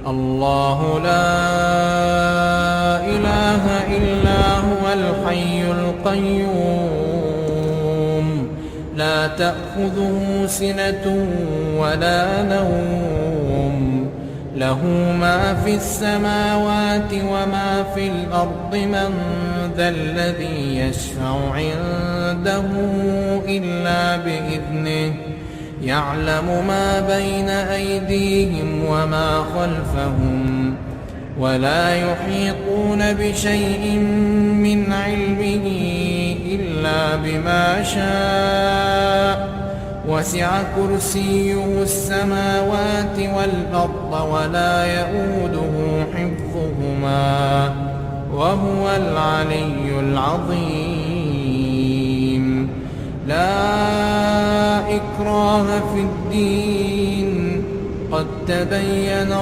الله لا إله إلا هو الحي القيوم لا تأخذه سنة ولا نوم له ما في السماوات وما في الأرض من ذا الذي يشفع عنده إلا بإذنه يعلم ما بين أيديهم وما خلفهم ولا يحيطون بشيء من علمه إلا بما شاء وسع كرسيه السماوات والأرض ولا يئوده حفظهما وهو العلي العظيم. لا إكراه في الدين قد تبين